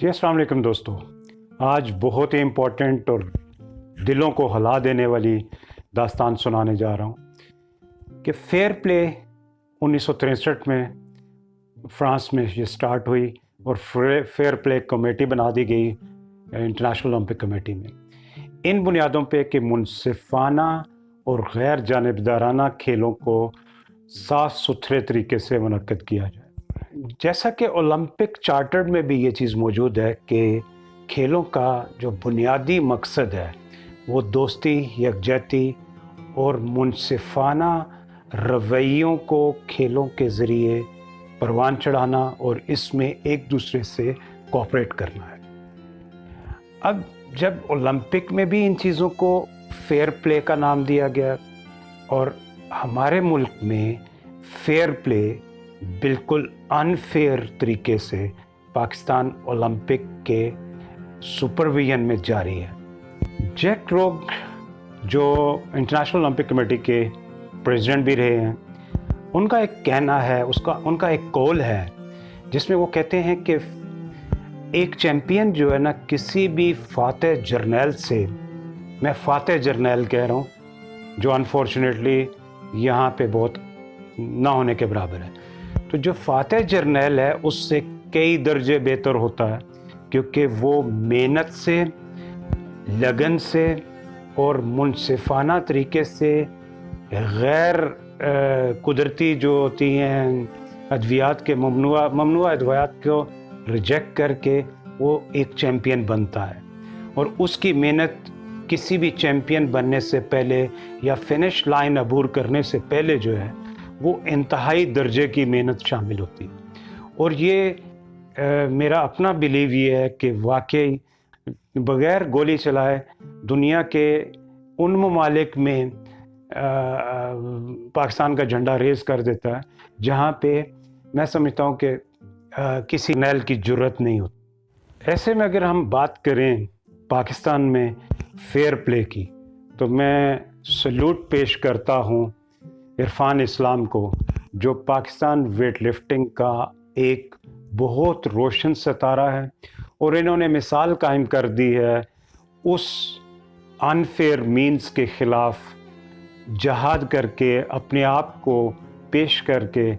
जी अस्सलाम वालेकुम दोस्तों। आज बहुत ही इम्पोर्टेंट और दिलों को हिला देने वाली दास्तान सुनाने जा रहा हूँ कि फेयर प्ले 1963 में फ्रांस में ये स्टार्ट हुई और फेयर प्ले कमेटी बना दी गई इंटरनेशनल ओलंपिक कमेटी में, इन बुनियादों पे कि मुनसिफाना और गैर जानिबदाराना खेलों को साफ़ सुथरे तरीके से मुनक्किद किया जाए। जैसा कि ओलंपिक चार्टर में भी ये चीज़ मौजूद है कि खेलों का जो बुनियादी मकसद है वो दोस्ती, यकजहती और मुनसिफाना रवैयों को खेलों के ज़रिए परवान चढ़ाना और इसमें एक दूसरे से कोऑपरेट करना है। अब जब ओलंपिक में भी इन चीज़ों को फेयर प्ले का नाम दिया गया और हमारे मुल्क में फेयर प्ले बिल्कुल अनफेयर तरीके से पाकिस्तान ओलंपिक के सुपरविजन में जारी है। जैक रोग जो इंटरनेशनल ओलंपिक कमेटी के प्रेसिडेंट भी रहे हैं, उनका एक कहना है, उनका एक कॉल है जिसमें वो कहते हैं कि एक चैम्पियन जो है ना, किसी भी फातेह जर्नैल से, मैं फातेह जर्नैल कह रहा हूँ जो अनफॉर्चुनेटली यहाँ पे बहुत ना होने के बराबर है, तो जो फातेह जर्नैल है उससे कई दर्जे बेहतर होता है, क्योंकि वो मेहनत से, लगन से और मुनसिफाना तरीके से गैर कुदरती जो होती हैं अद्वियात के ममनुआ अद्वियात को रिजेक्ट करके वो एक चैम्पियन बनता है। और उसकी मेहनत किसी भी चैम्पियन बनने से पहले या फिनिश लाइन अबूर करने से पहले जो है वो इंतहाई दर्जे की मेहनत शामिल होती है। और ये मेरा अपना बिलीव ये है कि वाकई बग़ैर गोली चलाए दुनिया के उन ममालिक में पाकिस्तान का झंडा रेज़ कर देता है जहाँ पे मैं समझता हूँ कि किसी नैल की जुर्रत नहीं होती। ऐसे में अगर हम बात करें पाकिस्तान में फेयर प्ले की, तो मैं सल्यूट पेश करता हूँ इरफान इस्लाम को, जो पाकिस्तान वेट लिफ्टिंग का एक बहुत रोशन सितारा है और इन्होंने मिसाल कायम कर दी है उस अनफेयर मीन्स के ख़िलाफ़ जहाद करके, अपने आप को पेश करके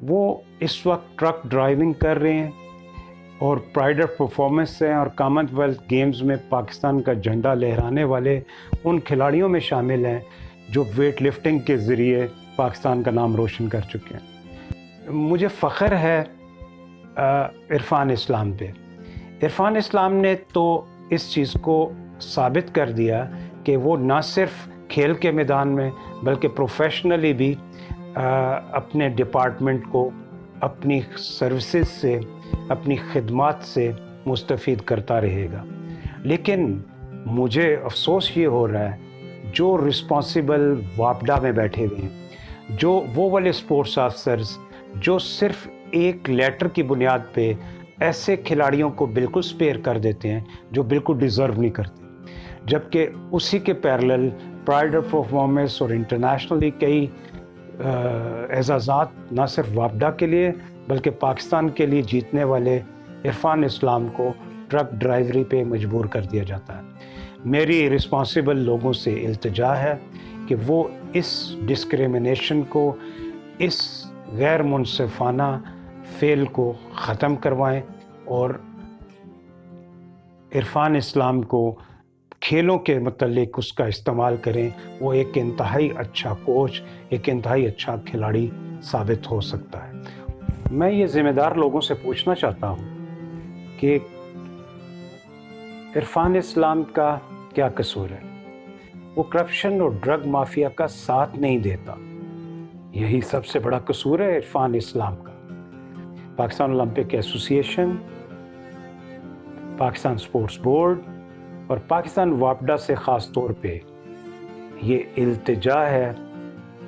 वो इस वक्त ट्रक ड्राइविंग कर रहे हैं और प्राइड ऑफ परफॉर्मेंस हैं और कॉमनवेल्थ गेम्स में पाकिस्तान का झंडा लहराने वाले उन खिलाड़ियों में शामिल हैं जो वेट लिफ्टिंग के ज़रिए पाकिस्तान का नाम रोशन कर चुके हैं। मुझे फ़ख्र है इरफान इस्लाम पे। इरफान इस्लाम ने तो इस चीज़ को साबित कर दिया कि वो ना सिर्फ खेल के मैदान में बल्कि प्रोफेशनली भी अपने डिपार्टमेंट को अपनी सर्विसेज से, अपनी खिदमात से मुस्तफ़ीद करता रहेगा। लेकिन मुझे अफसोस ये हो रहा है जो रिस्पॉन्सिबल वापडा में बैठे हुए हैं, जो वो वाले स्पोर्ट्स ऑफिसर्स जो सिर्फ एक लेटर की बुनियाद पे ऐसे खिलाड़ियों को बिल्कुल स्पेयर कर देते हैं जो बिल्कुल डिज़र्व नहीं करते, जबकि उसी के पैरेलल प्राइड ऑफ परफॉर्मेंस और इंटरनेशनली कई एजाज़ात ना सिर्फ वापडा के लिए बल्कि पाकिस्तान के लिए जीतने वाले इरफान इस्लाम को ट्रक ड्राइवरी पे मजबूर कर दिया जाता है। मेरी रिस्पॉन्सिबल लोगों से इल्तिजा है कि वो इस डिस्क्रिमिनेशन को, इस गैर मुनसिफाना फेल को ख़त्म करवाएं और इरफान इस्लाम को खेलों के मतलब उसका इस्तेमाल करें। वो एक इंतहाई अच्छा कोच, एक इंतहाई अच्छा खिलाड़ी साबित हो सकता है। मैं ये ज़िम्मेदार लोगों से पूछना चाहता हूँ कि इरफान इस्लाम का क्या कसूर है? वो करप्शन और ड्रग माफिया का साथ नहीं देता, यही सबसे बड़ा कसूर है इरफान इस्लाम का। Pakistan Olympic association, Pakistan sports board और पाकिस्तान वापडा से ख़ास तौर पे ये इल्तिजा है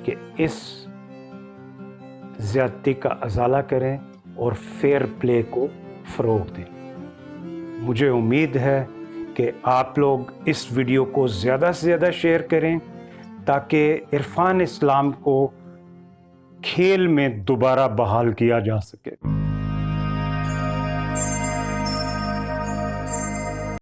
कि इस ज़्यादती का अज़ाला करें और फेयर प्ले को फ़रोग़ दें। मुझे उम्मीद है कि आप लोग इस वीडियो को ज़्यादा से ज़्यादा शेयर करें ताकि इरफान इस्लाम को खेल में दोबारा बहाल किया जा सके।